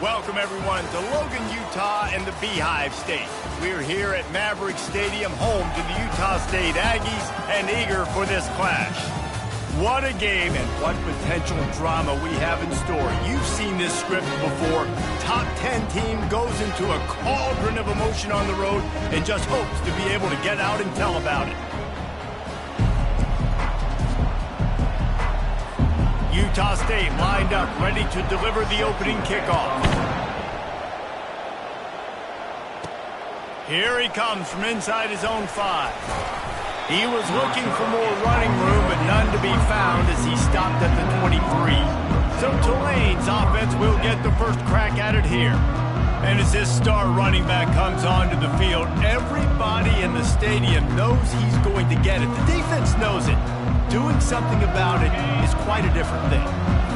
Welcome, everyone, to Logan, Utah and the Beehive State. We're here at Maverick Stadium, home to the Utah State Aggies, and eager for this clash. What a game and what potential drama we have in store. You've seen this script before. Top 10 team goes into a cauldron of emotion on the road and just hopes to be able to get out and tell about it. Utah State lined up, ready to deliver the opening kickoff. Here he comes from inside his own 5. He was looking for more running room, but none to be found as he stopped at the 23. So Tulane's offense will get the first crack at it here. And as this star running back comes onto the field, everybody in the stadium knows he's going to get it. The defense knows it. Doing something about it is quite a different thing.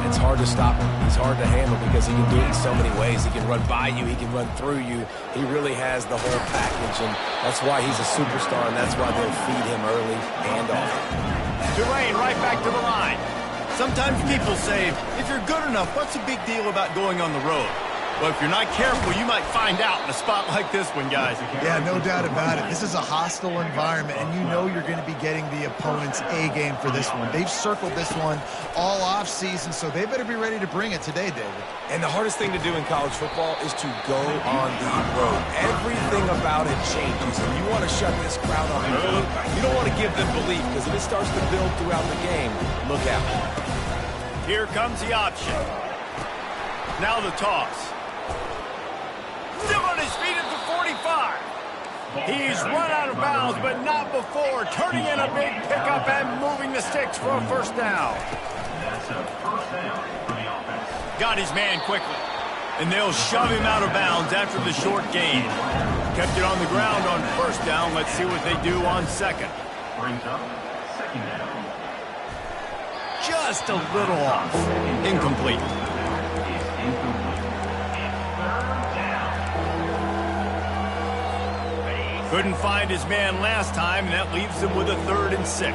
It's hard to stop him. He's hard to handle because he can do it in so many ways. He can run by you. He can run through you. He really has the whole package, and that's why he's a superstar, and that's why they'll feed him early and often. Tulane right back to the line. Sometimes people say, if you're good enough, what's the big deal about going on the road? Well, if you're not careful, you might find out in a spot like this one, guys. Yeah, no doubt about it. This is a hostile environment, and you know you're going to be getting the opponent's A game for this one. They've circled this one all off-season, so they better be ready to bring it today, David. And the hardest thing to do in college football is to go on the road. Everything about it changes, and you want to shut this crowd off early. You don't want to give them belief, because if it starts to build throughout the game, look out. Here comes the option. Now the toss. Still on his feet at the 45. He's run out of bounds, but not before. Turning in a big pickup and moving the sticks for a first down. Got his man quickly. And they'll shove him out of bounds after the short gain. Kept it on the ground on first down. Let's see what they do on second. Just a little off. Incomplete. Couldn't find his man last time, and that leaves him with a 3rd and 6.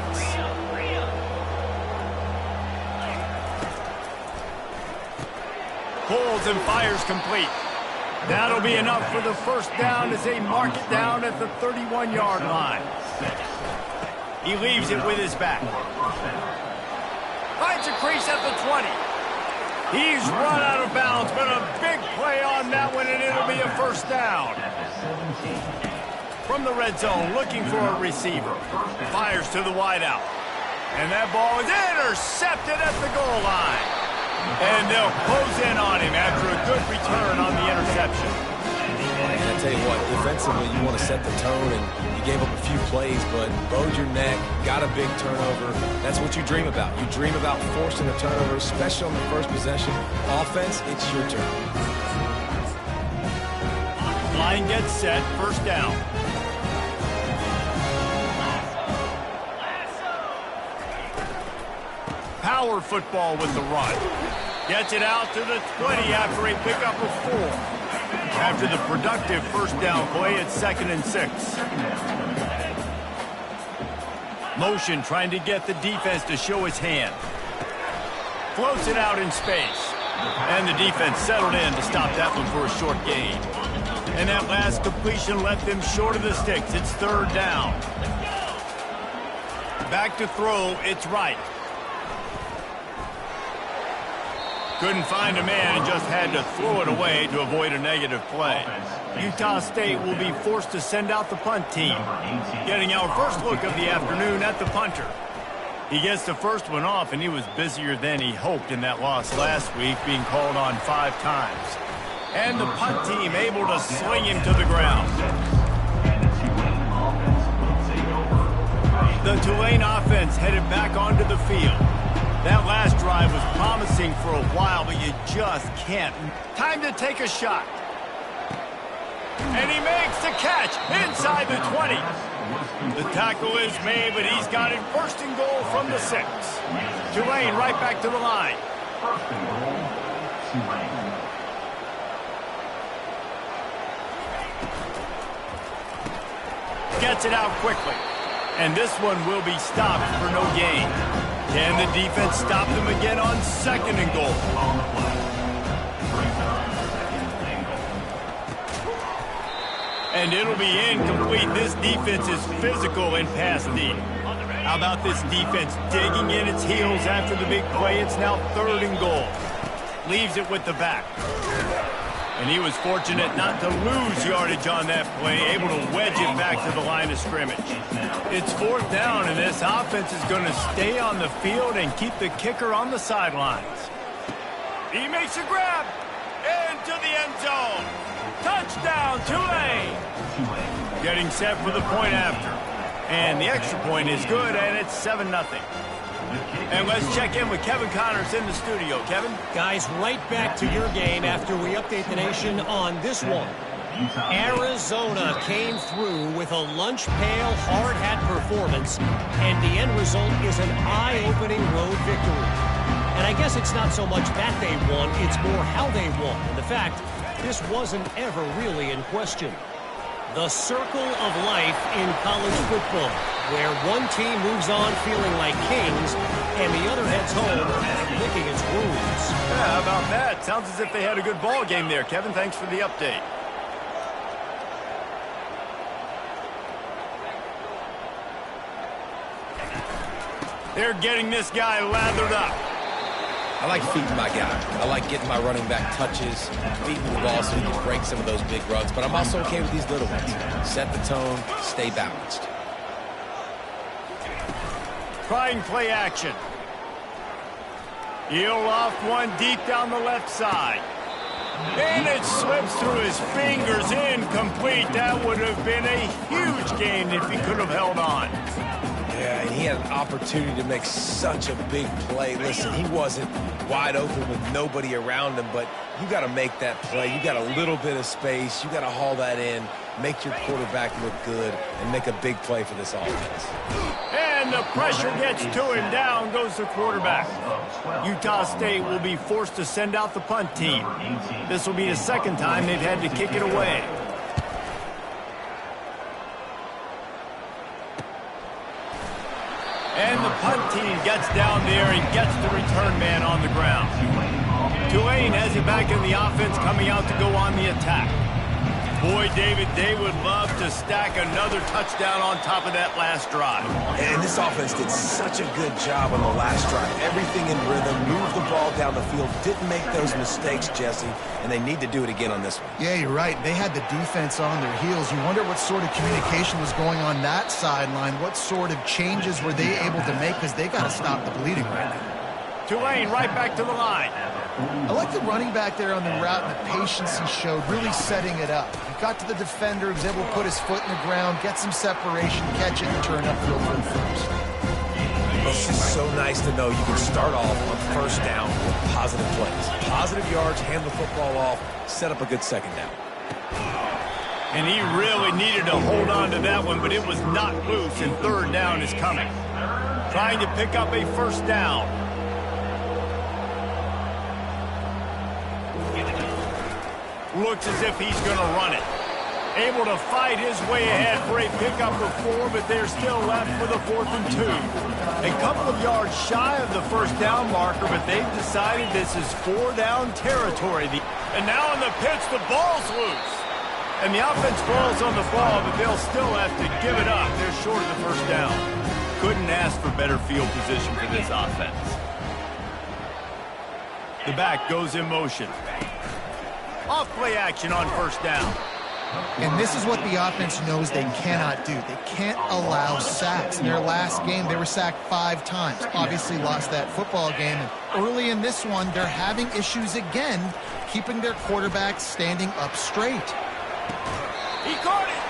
Pulls and fires complete. That'll be enough for the first down as they mark it down at the 31-yard line. He leaves it with his back. Finds a crease at the 20. He's run out of bounds, but a big play on that one, and it'll be a first down. From the red zone, looking for a receiver. Fires to the wideout. And that ball is intercepted at the goal line. And they'll close in on him after a good return on the interception. And I tell you what, defensively, you want to set the tone, and you gave up a few plays, but bowed your neck, got a big turnover. That's what you dream about. You dream about forcing a turnover, especially on the first possession. Offense, it's your turn. Line gets set, first down. Power football with the run. Gets it out to the 20 after a pickup of 4. After the productive first down play, it's 2nd and 6. Motion trying to get the defense to show his hand. Floats it out in space. And the defense settled in to stop that one for a short gain. And that last completion left them short of the sticks. It's 3rd down. Back to throw, it's right. Couldn't find a man and just had to throw it away to avoid a negative play. Utah State will be forced to send out the punt team. Getting our first look of the afternoon at the punter. He gets the first one off, and he was busier than he hoped in that loss last week, being called on 5 times. And the punt team able to sling him to the ground. The Tulane offense headed back onto the field. That last drive was promising for a while, but you just can't. Time to take a shot. And he makes the catch inside the 20. The tackle is made, but he's got it 1st and goal from the 6. Tulane right back to the line. Gets it out quickly. And this one will be stopped for no gain. Can the defense stop them again on 2nd and goal? And it'll be incomplete. This defense is physical and pass deep. How about this defense digging in its heels after the big play? It's now 3rd and goal. Leaves it with the back. And he was fortunate not to lose yardage on that play, able to wedge it back to the line of scrimmage. It's 4th down, and this offense is going to stay on the field and keep the kicker on the sidelines. He makes a grab into the end zone. Touchdown, Tulane. Getting set for the point after. And the extra point is good, and it's 7-0. And let's check in with Kevin Connors in the studio. Kevin? Guys, right back to your game after we update the nation on this one. Arizona came through with a lunch pail hard hat performance, and the end result is an eye-opening road victory. And I guess it's not so much that they won, it's more how they won. And the fact, this wasn't ever really in question. The circle of life in college football, where one team moves on feeling like kings and the other heads home licking its wounds. Yeah, how about that? Sounds as if they had a good ball game there. Kevin, thanks for the update. They're getting this guy lathered up. I like feeding my guy. I like getting my running back touches, feeding the ball so he can break some of those big runs. But I'm also okay with these little ones. Set the tone, stay balanced. Trying play action. He'll off one deep down the left side. And it slips through his fingers, incomplete. That would have been a huge gain if he could have held on. Yeah, and he had an opportunity to make such a big play. Listen, he wasn't wide open with nobody around him, but you got to make that play. You got a little bit of space. You got to haul that in, make your quarterback look good, and make a big play for this offense. And the pressure gets to him. Down goes the quarterback. Utah State will be forced to send out the punt team. This will be the 2nd time they've had to kick it away. And the punt team gets down there and gets the return man on the ground. Tulane has it back in the offense, coming out to go on the attack. Boy, David, they would love to stack another touchdown on top of that last drive. And this offense did such a good job on the last drive. Everything in rhythm, moved the ball down the field, didn't make those mistakes, Jesse, and they need to do it again on this one. Yeah, you're right. They had the defense on their heels. You wonder what sort of communication was going on that sideline. What sort of changes were they able to make, because they got to stop the bleeding right now. Tulane right back to the line. I like the running back there on the route and the patience he showed, really setting it up. He got to the defender, he was able to put his foot in the ground, get some separation, catch it, and turn upfield for the first. It's just so nice to know you can start off on 1st down with positive plays. Positive yards, hand the football off, set up a good 2nd down. And he really needed to hold on to that one, but it was not loose, and 3rd down is coming. Trying to pick up a 1st down. Looks as if he's going to run it. Able to fight his way ahead for a pickup of 4, but they're still left with a 4th and 2. A couple of yards shy of the 1st down marker, but they've decided this is 4-down territory. And now in the pitch, the ball's loose. And the offense falls on the ball, but they'll still have to give it up. They're short of the 1st down. Couldn't ask for better field position for this offense. The back goes in motion. Off play action on 1st down. And this is what the offense knows they cannot do. They can't allow sacks. In their last game, they were sacked 5 times. Obviously lost that football game. And early in this one, they're having issues again, keeping their quarterback standing up straight. He caught it.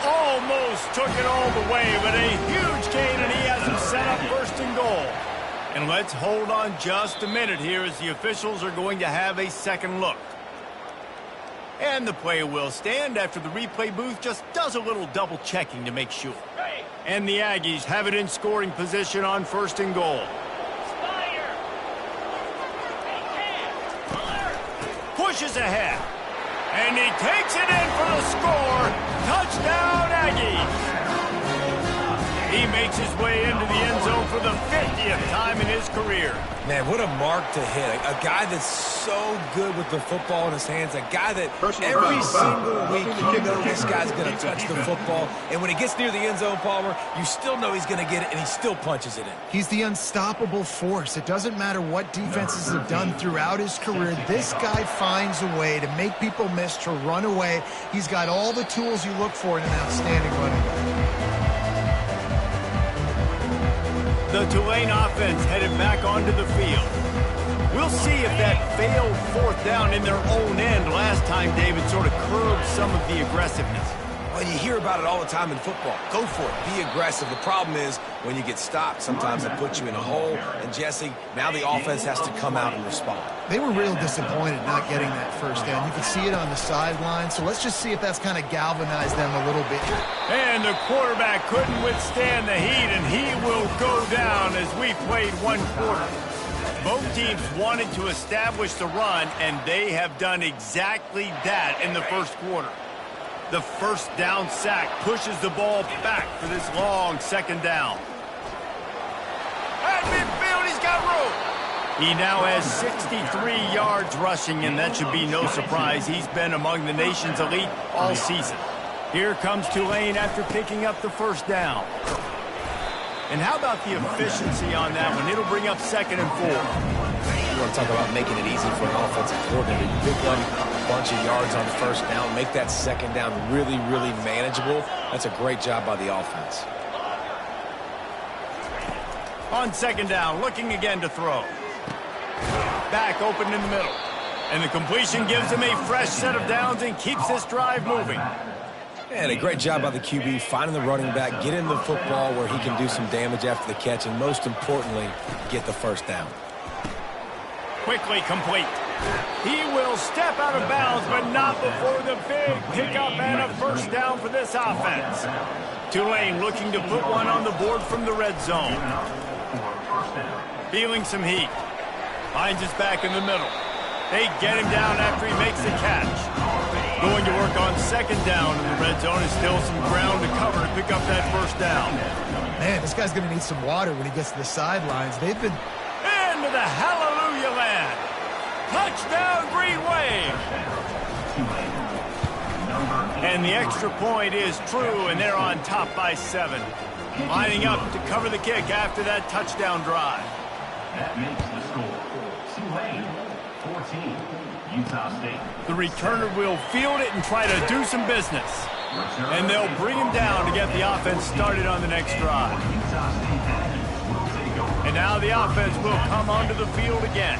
Almost took it all the way, but a huge gain, and he has him set up 1st and goal. And let's hold on just a minute here as the officials are going to have a 2nd look. And the play will stand after the replay booth just does a little double checking to make sure. And the Aggies have it in scoring position on 1st and goal. Pushes ahead. And he takes it in for the score. Touchdown, Aggies. He makes his way into the end zone for the 50th time in his career. Man, what a mark to hit. A guy that's so good with the football in his hands, a guy that every single week you know this guy's going to touch the football, and when he gets near the end zone, Palmer, you still know he's going to get it, and he still punches it in. He's the unstoppable force. It doesn't matter what defenses have done throughout his career. This guy finds a way to make people miss, to run away. He's got all the tools you look for in an outstanding running back. The Tulane offense headed back onto the field. We'll see if that failed fourth down in their own end last time, David, sort of curbed some of the aggressiveness. Well, you hear about it all the time in football. Go for it. Be aggressive. The problem is when you get stopped, sometimes it puts you in a hole. And, Jesse, now the offense has to come out and respond. They were real disappointed not getting that first down. You could see it on the sideline. So let's just see if that's kind of galvanized them a little bit. And the quarterback couldn't withstand the heat, and he will go down as we played one quarter. Both teams wanted to establish the run, and they have done exactly that in the first quarter. The first down sack pushes the ball back for this long second down. At midfield, he's got room. He now has 63 yards rushing, and that should be no surprise. He's been among the nation's elite all season. Here comes Tulane after picking up the first down. And how about the efficiency on that one? It'll bring up 2nd and 4. You want to talk about making it easy for an offensive coordinator. You pick up a bunch of yards on first down, make that second down really, really manageable. That's a great job by the offense. On 2nd down, looking again to throw. Back open in the middle. And the completion gives him a fresh set of downs and keeps this drive moving. And a great job by the QB, finding the running back, get in the football where he can do some damage after the catch, and most importantly, get the first down. Quickly complete. He will step out of bounds, but not before the big pickup and a first down for this offense. Tulane looking to put one on the board from the red zone. Feeling some heat. Finds his back in the middle. They get him down after he makes the catch. Going to work on 2nd down in the red zone is still some ground to cover to pick up that first down. Man, this guy's going to need some water when he gets to the sidelines. They've been... Into the hallelujah land. Touchdown, Green Wave. And the extra point is true, and they're on top by 7. Lining up to cover the kick after that touchdown drive. That makes the score Tulane 14, Utah State. The returner will field it and try to do some business. And they'll bring him down to get the offense started on the next drive. And now the offense will come onto the field again.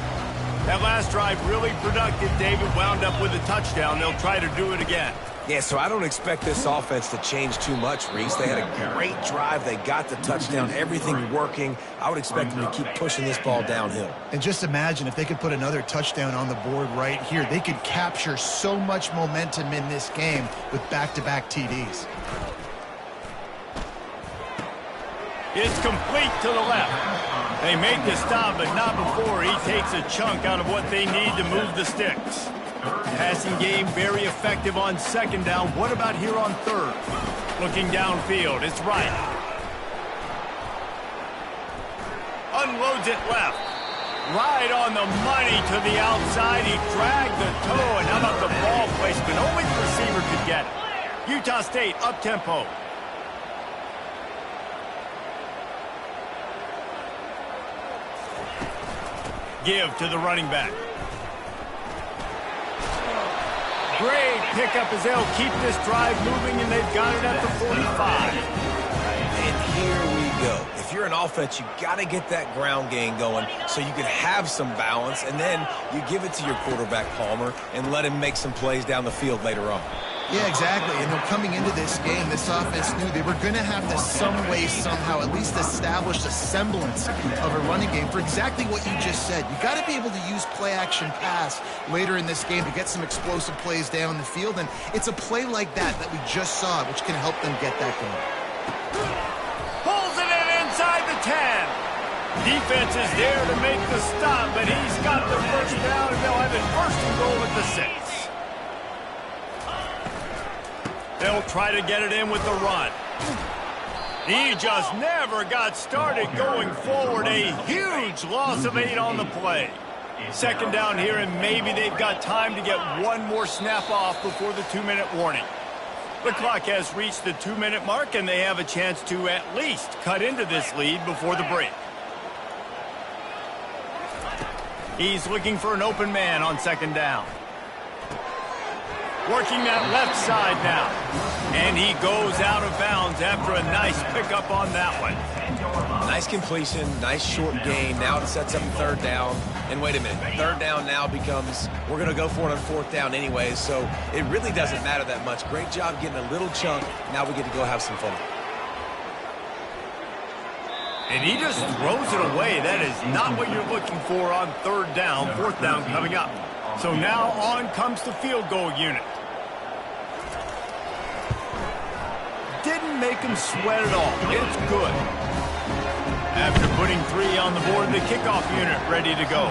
That last drive really productive. David wound up with a touchdown. They'll try to do it again. Yeah, so I don't expect this offense to change too much, Reese. They had a great drive. They got the touchdown, everything working. I would expect them to keep pushing this ball downhill. And just imagine if they could put another touchdown on the board right here. They could capture so much momentum in this game with back-to-back TDs. It's complete to the left. They make the stop, but not before he takes a chunk out of what they need to move the sticks. Passing game very effective on 2nd down. What about here on 3rd? Looking downfield, it's right. Unloads it left. Right on the money to the outside. He dragged the toe, and how about the ball placement? Only the receiver could get it. Utah State up-tempo. Give to the running back. Great pickup as they'll keep this drive moving, and they've got it at the 45. And here we go. If you're an offense, you got to get that ground game going so you can have some balance, and then you give it to your quarterback, Palmer, and let him make some plays down the field later on. Yeah, exactly. And coming into this game, this offense knew they were going to have to some way, somehow, at least establish a semblance of a running game for exactly what you just said. You got to be able to use play-action pass later in this game to get some explosive plays down the field. And it's a play like that we just saw, which can help them get that going. Pulls it in inside the 10. Defense is there to make the stop, but he's got the first down, and they'll have it 1st and goal at the 6. They'll try to get it in with the run. He just never got started going forward. A huge loss of 8 on the play. Second down here, and maybe they've got time to get one more snap off before the 2-minute warning. The clock has reached the 2-minute mark, and they have a chance to at least cut into this lead before the break. He's looking for an open man on second down. Working that left side now. And he goes out of bounds after a nice pickup on that one. Nice completion, nice short gain. Now it sets up third down. And wait a minute, third down now becomes, we're going to go for it on fourth down anyways, so it really doesn't matter that much. Great job getting a little chunk. Now we get to go have some fun. And he just throws it away. That is not what you're looking for on third down, fourth down coming up. So now on comes the field goal unit. Didn't make him sweat at all. It's good. After putting 3 on the board, the kickoff unit ready to go.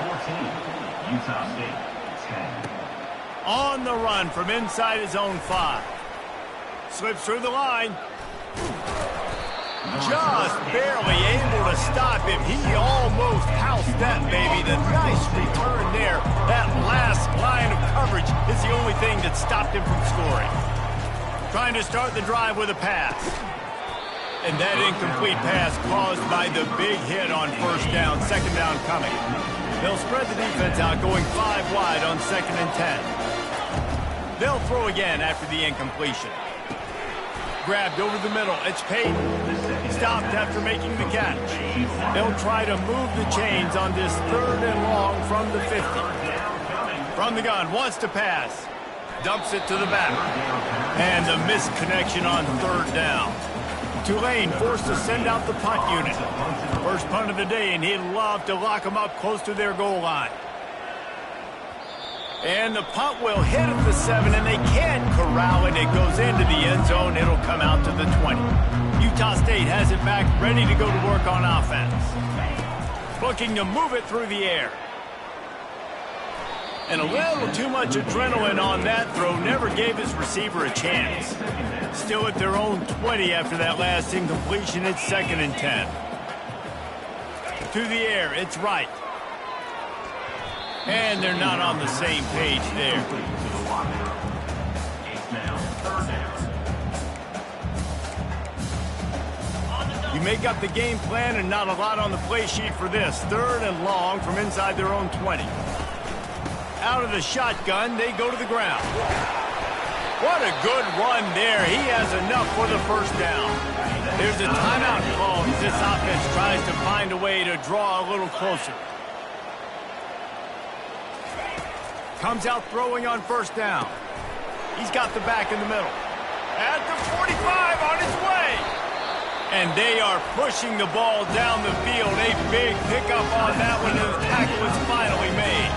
14, Utah State, 10. On the run from inside his own 5. Slips through the line. Just barely able to stop him. He almost housed that baby. The nice return there. That last line of coverage is the only thing that stopped him from scoring. Trying to start the drive with a pass. And that incomplete pass caused by the big hit on first down. Second down coming. They'll spread the defense out, going 5 wide on 2nd and 10. They'll throw again after the incompletion. Grabbed over the middle. It's Payton. Stopped after making the catch. They'll try to move the chains on this 3rd and long from the 50. From the gun, wants to pass. Dumps it to the back. And the missed connection on 3rd down. Tulane forced to send out the punt unit. First punt of the day, and he'd love to lock them up close to their goal line. And the punt will hit at the 7, and they can't corral it. It goes into the end zone. It'll come out to the 20. Utah State has it back, ready to go to work on offense. Looking to move it through the air. And a little too much adrenaline on that throw. Never gave his receiver a chance. Still at their own 20 after that last incompletion. It's 2nd and 10. To the air, it's right. And they're not on the same page there. You make up the game plan and not a lot on the play sheet for this. 3rd and long from inside their own 20. Out of the shotgun, they go to the ground. What a good run there. He has enough for the first down. There's a timeout call as this offense tries to find a way to draw a little closer. Comes out throwing on first down. He's got the back in the middle. At the 45 on his way. And they are pushing the ball down the field. A big pickup on that one, and the tackle is finally made.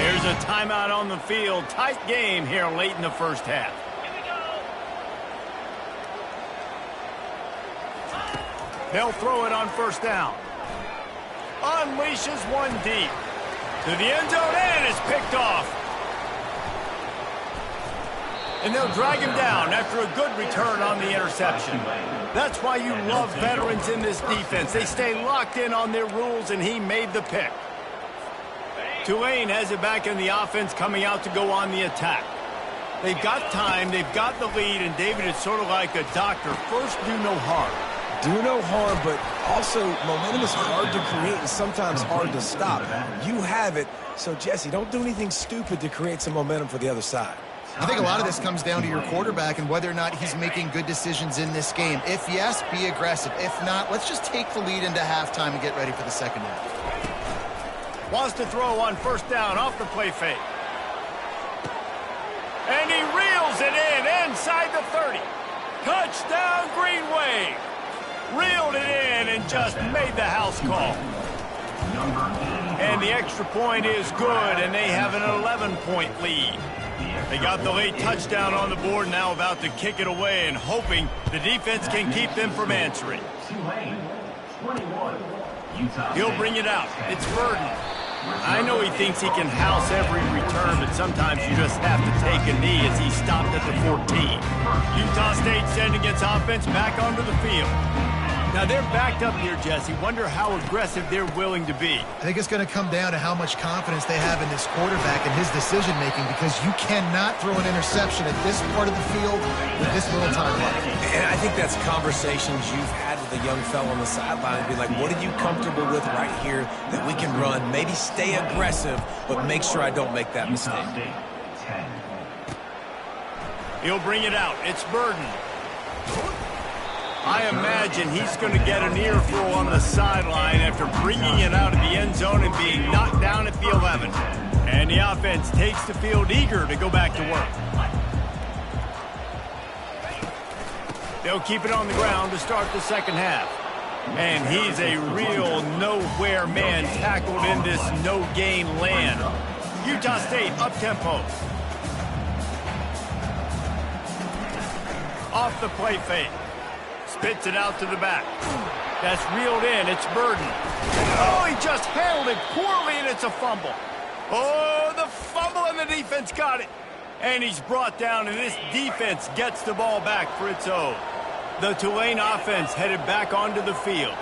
There's a timeout on the field. Tight game here late in the first half. They'll throw it on first down. Unleashes one deep. To the end zone, and it's picked off. And they'll drag him down after a good return on the interception. That's why you love veterans in this defense. They stay locked in on their rules, and he made the pick. Tulane has it back in the offense, coming out to go on the attack. They've got time, they've got the lead, and David, it's sort of like a doctor. First, do no harm. Do no harm, but also momentum is hard to create and sometimes hard to stop. You have it, so Jesse, don't do anything stupid to create some momentum for the other side. I think a lot of this comes down to your quarterback and whether or not he's making good decisions in this game. If yes, be aggressive. If not, let's just take the lead into halftime and get ready for the second half. Wants to throw on first down off the play fake. And he reels it in inside the 30. Touchdown, Green Wave. Reeled it in and just made the house call. And the extra point is good, and they have an 11-point lead. They got the late touchdown on the board, now about to kick it away and hoping the defense can keep them from answering. He'll bring it out. It's Burden. I know he thinks he can house every return, but sometimes you just have to take a knee as he stopped at the 14. Utah State sending its offense back onto the field. Now they're backed up here, Jesse. Wonder how aggressive they're willing to be. I think it's going to come down to how much confidence they have in this quarterback and his decision-making, because you cannot throw an interception at this part of the field with this little time left. And I think that's conversations you've had with a young fellow on the sideline. Be like, what are you comfortable with right here that we can run? Maybe stay aggressive, but make sure I don't make that mistake. He'll bring it out. It's Burden. I imagine he's going to get an earful on the sideline after bringing it out of the end zone and being knocked down at the 11. And the offense takes the field eager to go back to work. They'll keep it on the ground to start the second half. And he's a real nowhere man tackled in this no-gain land. Utah State up-tempo. Off the play fake. Spits it out to the back. That's reeled in. It's Burden. Oh, he just handled it poorly, and it's a fumble. Oh, the fumble, and the defense got it. And he's brought down, and this defense gets the ball back for its own. The Tulane offense headed back onto the field.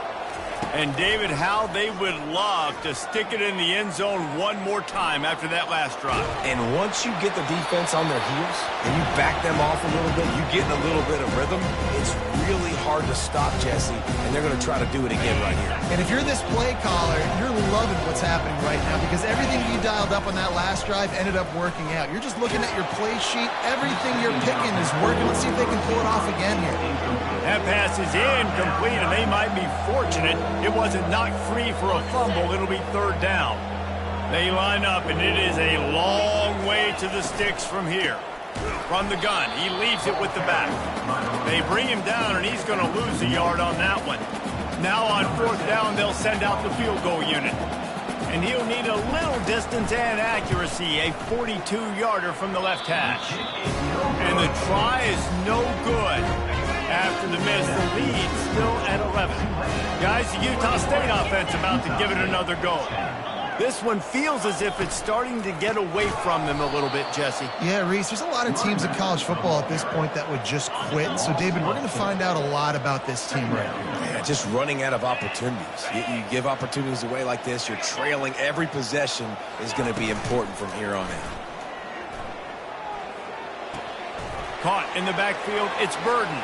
And David, how they would love to stick it in the end zone one more time after that last drive. And once you get the defense on their heels and you back them off a little bit, you get a little bit of rhythm, it's really hard to stop, Jesse, and they're going to try to do it again right here. And if you're this play caller, you're loving what's happening right now, because everything you dialed up on that last drive ended up working out. You're just looking at your play sheet. Everything you're picking is working. Let's see if they can pull it off again here. That pass is incomplete, and they might be fortunate it wasn't knocked free for a fumble. It'll be third down. They line up, and it is a long way to the sticks from here. From the gun, he leaves it with the back. They bring him down, and he's going to lose a yard on that one. Now on fourth down, they'll send out the field goal unit. And he'll need a little distance and accuracy, a 42-yarder from the left hash. And the try is no good. After the miss, the lead still at 11. Guys, the Utah State offense about to give it another go. This one feels as if it's starting to get away from them a little bit, Jesse. Yeah, Reese, there's a lot of teams in college football at this point that would just quit. So, David, we're going to find out a lot about this team right now. Yeah, just running out of opportunities. You give opportunities away like this, you're trailing. Every possession is going to be important from here on in. Caught in the backfield, it's Burden.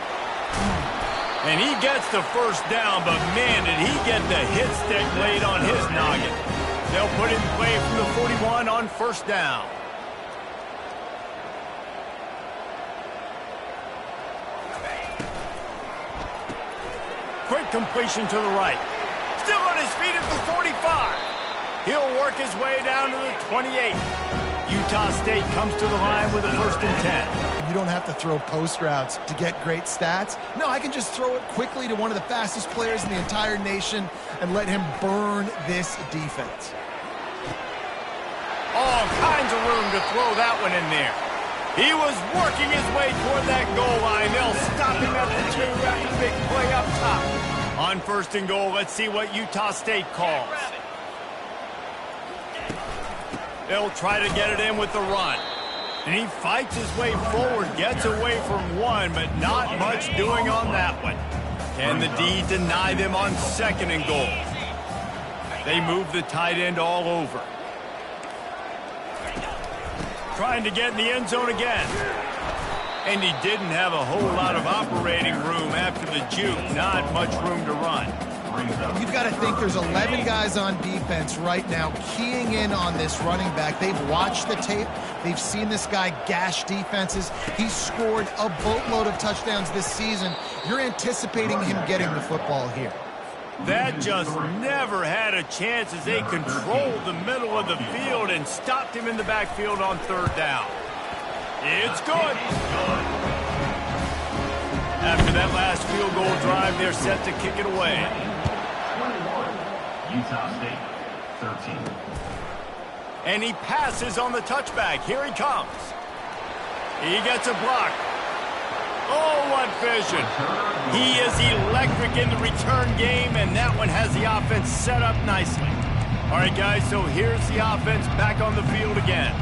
And he gets the first down, but man, did he get the hit stick laid on his noggin. They'll put it in play from the 41 on first down. Quick completion to the right. Still on his feet at the 45. He'll work his way down to the 28. Utah State comes to the line with a 1st and 10. You don't have to throw post routes to get great stats. No, I can just throw it quickly to one of the fastest players in the entire nation and let him burn this defense. All kinds of room to throw that one in there. He was working his way toward that goal line. They'll stop him at the 2 after the big play up top. On 1st and goal, let's see what Utah State calls. They'll try to get it in with the run. And he fights his way forward, gets away from one, but not much doing on that one. Can the D deny them on 2nd and goal? They move the tight end all over. Trying to get in the end zone again. And he didn't have a whole lot of operating room after the juke. Not much room to run. You've got to think there's 11 guys on defense right now keying in on this running back. They've watched the tape. They've seen this guy gash defenses. He's scored a boatload of touchdowns this season. You're anticipating him getting the football here. That just never had a chance as they controlled the middle of the field and stopped him in the backfield on 3rd down. It's good. After that last field goal drive, they're set to kick it away. Utah State, 13. And he passes on the touchback. Here he comes. He gets a block. Oh, what vision. He is electric in the return game, and that one has the offense set up nicely. All right, guys, so here's the offense back on the field again.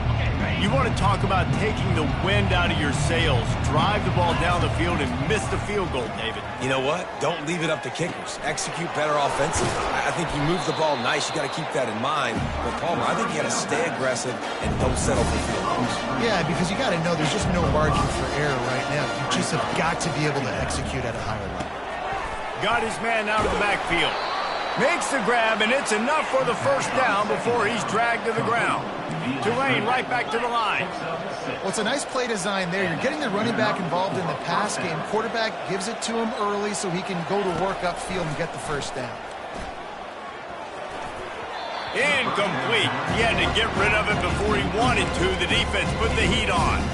You want to talk about taking the wind out of your sails. Drive the ball down the field and miss the field goal, David. You know what? Don't leave it up to kickers. Execute better offensively. I think you move the ball nice. You got to keep that in mind. But, Palmer, I think you got to stay aggressive and don't settle for field goals. Yeah, because you got to know there's just no margin for error right now. You just have got to be able to execute at a higher level. Got his man out of the backfield. Makes the grab, and it's enough for the first down before he's dragged to the ground. Tulane right back to the line. Well, it's a nice play design there. You're getting the running back involved in the pass game. Quarterback gives it to him early so he can go to work upfield and get the first down. Incomplete. He had to get rid of it before he wanted to. The defense put the heat on.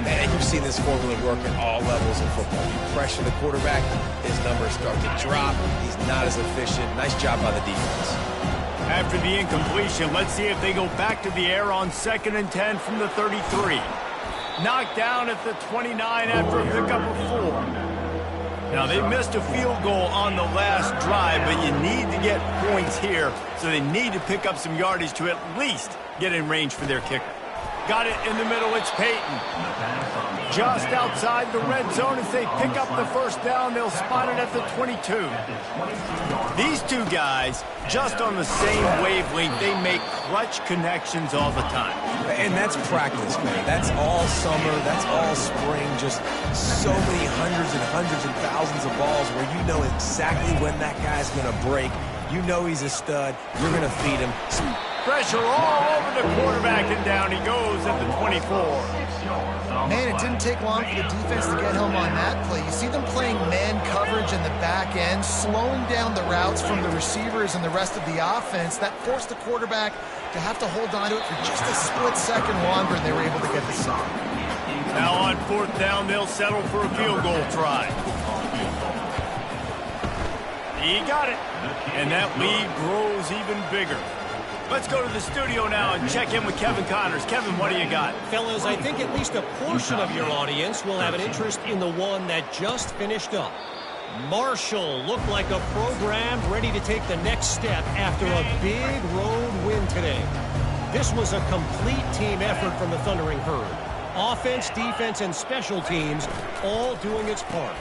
Man, you've seen this formula work at all levels of football. You pressure the quarterback, his numbers start to drop. He's not as efficient. Nice job by the defense. After the incompletion, let's see if they go back to the air on 2nd and 10 from the 33. Knocked down at the 29 after a pickup of 4. Now, they missed a field goal on the last drive, but you need to get points here, so they need to pick up some yardage to at least get in range for their kicker. Got it in the middle, it's Peyton. Just outside the red zone as they pick up the first down, they'll spot it at the 22. These two guys, just on the same wavelength, they make clutch connections all the time. And that's practice, man. That's all summer, that's all spring, just so many hundreds and thousands of balls where you know exactly when that guy's going to break. You know he's a stud. You're going to feed him. Pressure all over the quarterback, and down he goes at the 24. Man, it didn't take long for the defense to get home on that play. You see them playing man coverage in the back end, slowing down the routes from the receivers and the rest of the offense. That forced the quarterback to have to hold on to it for just a split second longer, and they were able to get the sack. Now on 4th down, they'll settle for a field goal try. He got it, and that lead grows even bigger. Let's go to the studio now and check in with Kevin Connors. Kevin, what do you got? Fellas, I think at least a portion of your audience will have an interest in the one that just finished up. Marshall looked like a program ready to take the next step after a big road win today. This was a complete team effort from the Thundering Herd. Offense, defense, and special teams all doing its part.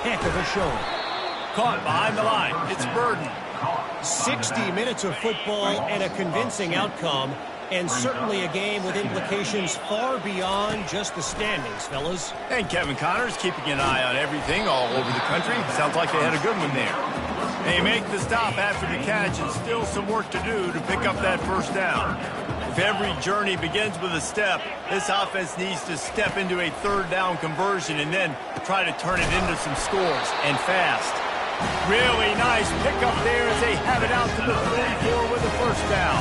Heck of a showing. Caught behind the line. It's Burden. 60 minutes of football and a convincing outcome, and certainly a game with implications far beyond just the standings, fellas. And Kevin Connors keeping an eye on everything all over the country. Sounds like they had a good one there. They make the stop after the catch, and still some work to do to pick up that first down. If every journey begins with a step, this offense needs to step into a 3rd down conversion and then try to turn it into some scores, and fast. Really nice pickup there as they have it out to the 44 with the first down.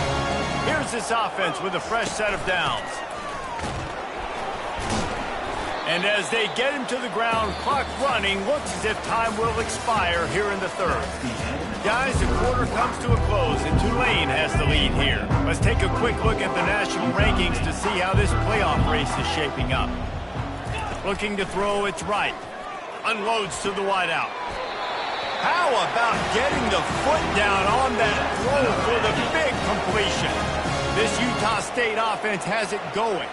Here's this offense with a fresh set of downs. And as they get him to the ground, clock running, looks as if time will expire here in the 3rd. Guys, the quarter comes to a close, and Tulane has the lead here. Let's take a quick look at the national rankings to see how this playoff race is shaping up. Looking to throw, it's right. Unloads to the wideout. How about getting the foot down on that throw for the big completion? This Utah State offense has it going.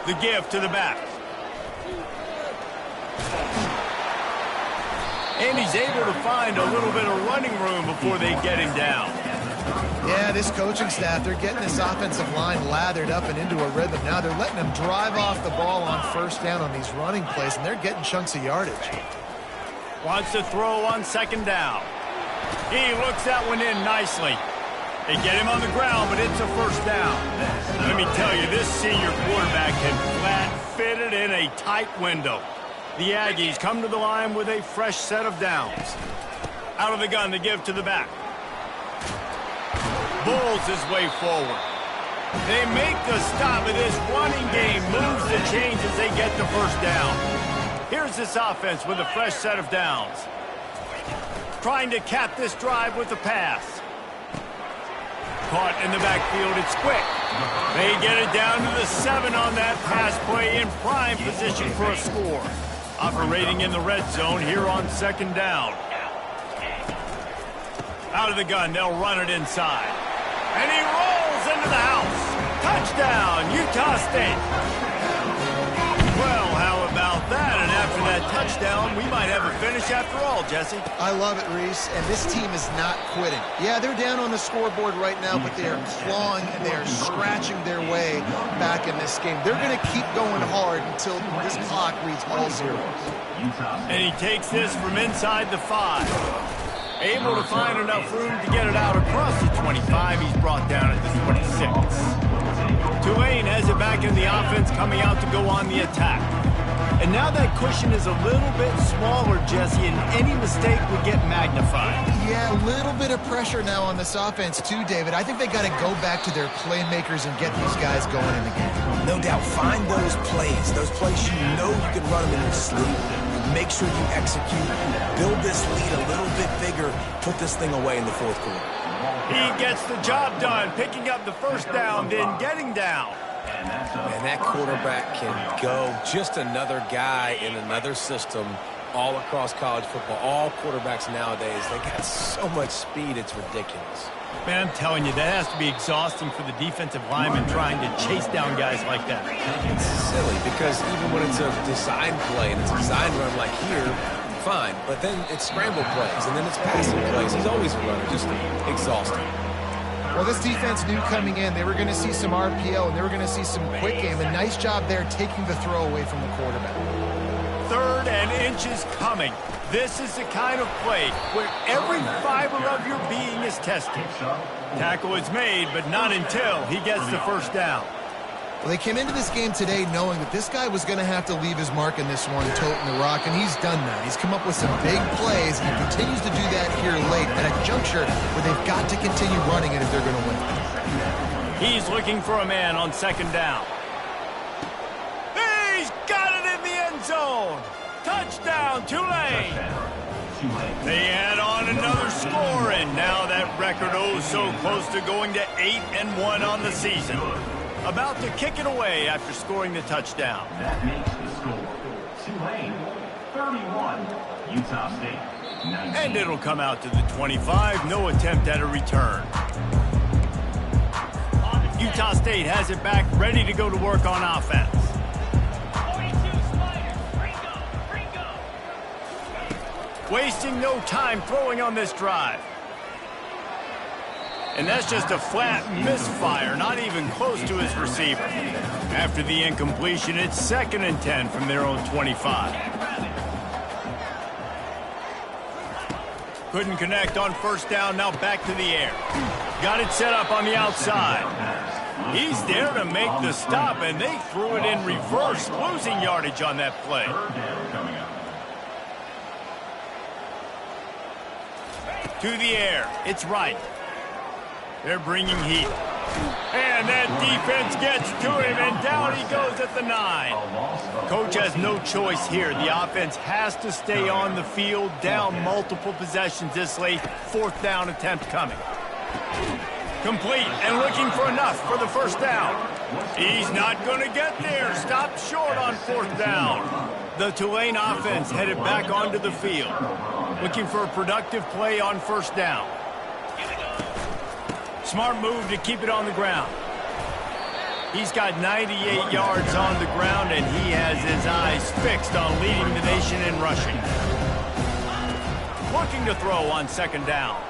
The give to the back. And he's able to find a little bit of running room before they get him down. Yeah, this coaching staff, they're getting this offensive line lathered up and into a rhythm. Now they're letting them drive off the ball on first down on these running plays, and they're getting chunks of yardage. Wants to throw on 2nd down. He looks that one in nicely. They get him on the ground, but it's a first down. Let me tell you, this senior quarterback can flat fit it in a tight window. The Aggies come to the line with a fresh set of downs. Out of the gun, the give to the back. Bulls his way forward. They make the stop, and this running game moves the chains as they get the first down. Here's this offense with a fresh set of downs. Trying to cap this drive with the pass. Caught in the backfield, it's quick. They get it down to the 7 on that pass play, in prime position for a score. Operating in the red zone here on 2nd down. Out of the gun, they'll run it inside. And he rolls into the house. Touchdown, Utah State. Well, how about that? And after that touchdown, we might have a finish after all, Jesse. I love it, Reese, and this team is not quitting. Yeah, they're down on the scoreboard right now, but they are clawing and they are scratching their way back in this game. They're going to keep going hard until this clock reads all zeros. And he takes this from inside the 5. Able to find enough room to get it out across the 25. He's brought down at the 26. Tulane has it back in the offense, coming out to go on the attack. And now that cushion is a little bit smaller, Jesse, and any mistake would get magnified. Yeah, a little bit of pressure now on this offense too, David. I think they got to go back to their playmakers and get these guys going in the game. No doubt, find those plays you know you can run them in your sleep. Make sure you execute, build this lead a little bit bigger, put this thing away in the fourth quarter. He gets the job done, picking up the first down, then getting down. And that quarterback can go. Just another guy in another system all across college football. All quarterbacks nowadays, they got so much speed, it's ridiculous. Man, I'm telling you, that has to be exhausting for the defensive lineman trying to chase down guys like that. It's silly because even when it's a design play and it's a design run like here, fine. But then it's scramble plays and then it's passing plays. He's always a runner, just exhausting. Well, this defense knew coming in they were going to see some RPO and they were going to see some quick game. A nice job there taking the throw away from the quarterback. 3rd and inches coming. This is the kind of play where every fiber of your being is tested. Tackle is made, but not until he gets the first down. Well, they came into this game today knowing that this guy was going to have to leave his mark in this one, toting the rock, and he's done that. He's come up with some big plays, and he continues to do that here late at a juncture where they've got to continue running it if they're going to win. He's looking for a man on 2nd down. He's got it in the end zone. Touchdown, Tulane. They add on another score, and now that record so close to going to 8-1 on the season. About to kick it away after scoring the touchdown. That makes the score. Tulane, 31. Utah State, 19. And it'll come out to the 25. No attempt at a return. Utah State has it back, ready to go to work on offense. Wasting no time throwing on this drive. And that's just a flat misfire, not even close to his receiver. After the incompletion, it's 2nd and 10 from their own 25. Couldn't connect on 1st down, now back to the air. Got it set up on the outside. He's there to make the stop, and they threw it in reverse, losing yardage on that play. To the air, it's right. They're bringing heat. And that defense gets to him, and down he goes at the 9. Coach has no choice here. The offense has to stay on the field, down multiple possessions this late. 4th down attempt coming. Complete and looking for enough for the 1st down. He's not going to get there. Stopped short on 4th down. The Tulane offense headed back onto the field, looking for a productive play on 1st down. Smart move to keep it on the ground. He's got 98 yards on the ground, and he has his eyes fixed on leading the nation in rushing. Looking to throw on 2nd down.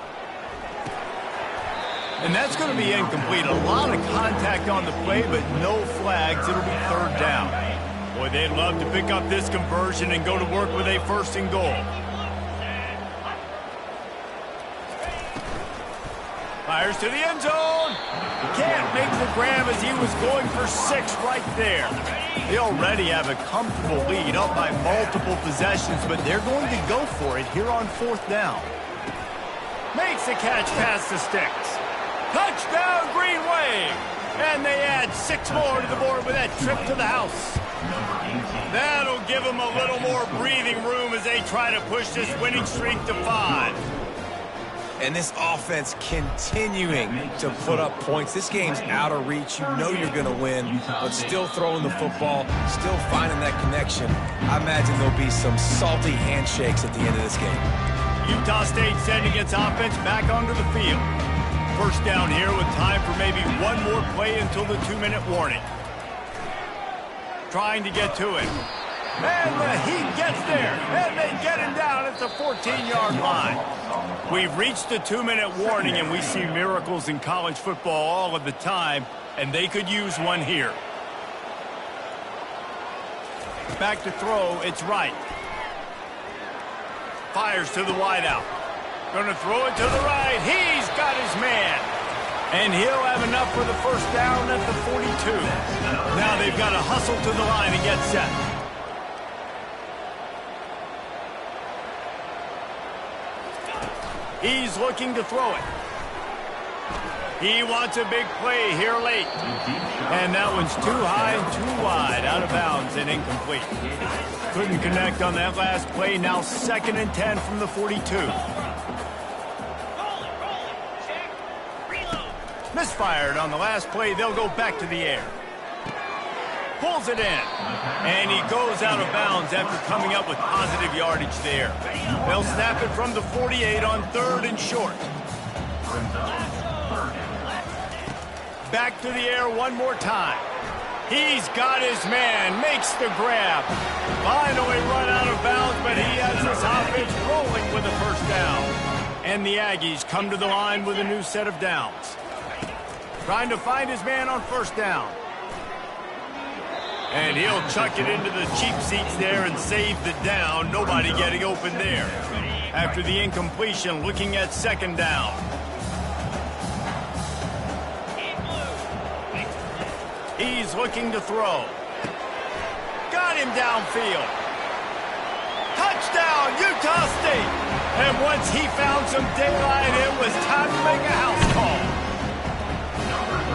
And that's going to be incomplete. A lot of contact on the play, but no flags. It'll be 3rd down. Boy, they'd love to pick up this conversion and go to work with a 1st and goal. Fires to the end zone. Can't make the grab as he was going for 6 right there. They already have a comfortable lead up by multiple possessions, but they're going to go for it here on 4th down. Makes the catch past the sticks. Touchdown, Green Wave. And they add 6 more to the board with that trip to the house. That'll give them a little more breathing room as they try to push this winning streak to 5. And this offense continuing to put up points. This game's out of reach. You know you're going to win, but still throwing the football, still finding that connection. I imagine there'll be some salty handshakes at the end of this game. Utah State sending its offense back onto the field. First down here with time for maybe one more play until the 2-minute warning. Trying to get to it. And he gets there. And they get him down at the 14-yard line. We've reached the 2-minute warning, and we see miracles in college football all of the time, and they could use one here. Back to throw, it's right. Fires to the wideout. Going to throw it to the right. He's got his man. And he'll have enough for the first down at the 42. Now they've got to hustle to the line and get set. He's looking to throw it. He wants a big play here late. And that one's too high and too wide, out of bounds and incomplete. Couldn't connect on that last play. Now 2nd and 10 from the 42. Misfired on the last play. They'll go back to the air. Pulls it in. And he goes out of bounds after coming up with positive yardage there. They'll snap it from the 48 on 3rd and short. Back to the air one more time. He's got his man, makes the grab. Finally run out of bounds, but he has this offense rolling with a first down. And the Aggies come to the line with a new set of downs. Trying to find his man on first down. And he'll chuck it into the cheap seats there and save the down. Nobody getting open there. After the incompletion, looking at 2nd down. He's looking to throw. Got him downfield. Touchdown, Utah State. And once he found some daylight, it was time to make a house call.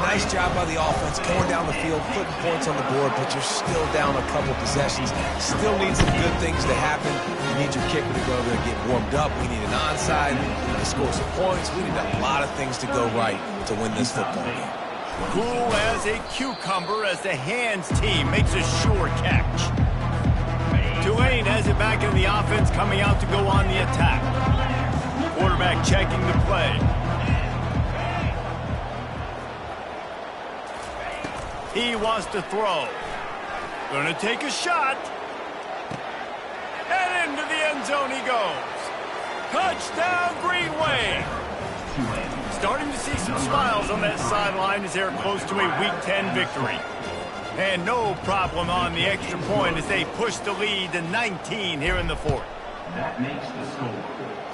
Nice job by the offense, going down the field, putting points on the board, but you're still down a couple possessions. Still need some good things to happen. You need your kicker to go there and get warmed up. We need an onside. We need to score some points. We need a lot of things to go right to win this football game. Cool as a cucumber as the hands team makes a sure catch. Tulane has it back in the offense, coming out to go on the attack. Quarterback checking the play. He wants to throw. Gonna take a shot. And into the end zone he goes. Touchdown, Green Wave. Starting to see some smiles on that sideline as they're close to a Week 10 victory. And no problem on the extra point as they push the lead to 19 here in the 4th. That makes the score.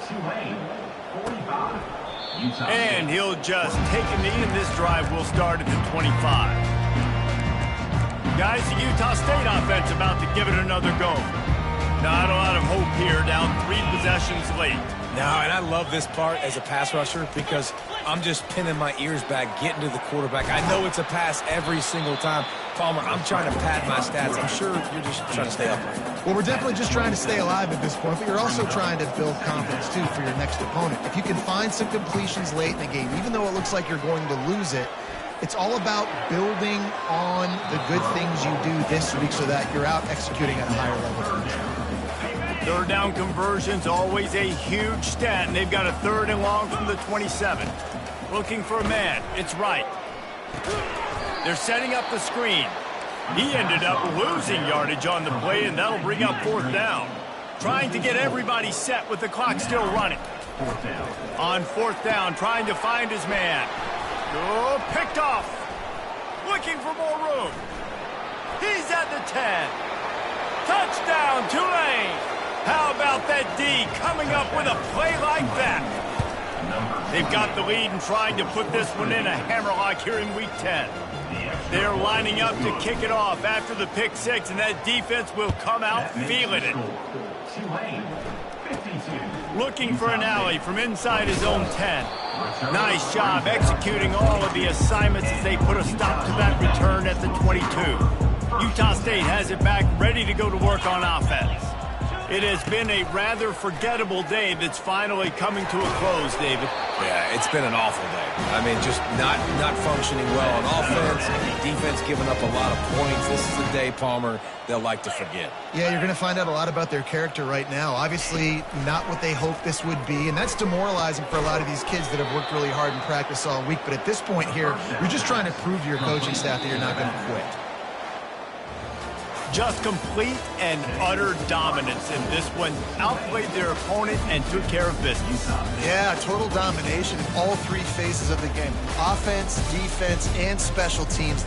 Tulane, 45. Utah and he'll just take a knee, and this drive will start at the 25. Guys, the Utah State offense about to give it another go. Not a lot of hope here, down 3 possessions late. No, and I love this part as a pass rusher because I'm just pinning my ears back, getting to the quarterback. I know it's a pass every single time. Palmer, I'm trying to pad my stats. I'm sure you're just trying to stay upright. Well, we're definitely just trying to stay alive at this point, but you're also trying to build confidence, too, for your next opponent. If you can find some completions late in the game, even though it looks like you're going to lose it, it's all about building on the good things you do this week so that you're out executing at a higher level. Third down conversion's always a huge stat, and they've got a 3rd and long from the 27. Looking for a man. It's right. They're setting up the screen. He ended up losing yardage on the play, and that'll bring up 4th down. Trying to get everybody set with the clock still running. 4th down. On 4th down, trying to find his man. Oh, picked off. Looking for more room. He's at the 10. Touchdown, Tulane. How about that D coming up with a play like that? They've got the lead and trying to put this one in a hammerlock here in Week 10. They're lining up to kick it off after the pick 6, and that defense will come out feeling it. Looking for an alley from inside his own 10. Nice job executing all of the assignments as they put a stop to that return at the 22. Utah State has it back, ready to go to work on offense. It has been a rather forgettable day that's finally coming to a close, David. Yeah, it's been an awful day. I mean, just not functioning well on offense, defense giving up a lot of points. This is a day, Palmer, they'll like to forget. Yeah, you're going to find out a lot about their character right now. Obviously, not what they hoped this would be, and that's demoralizing for a lot of these kids that have worked really hard in practice all week. But at this point here, you're just trying to prove to your coaching staff that you're not going to quit. Just complete and utter dominance in this one. Outplayed their opponent and took care of business. Yeah, total domination in all three phases of the game. Offense, defense, and special teams.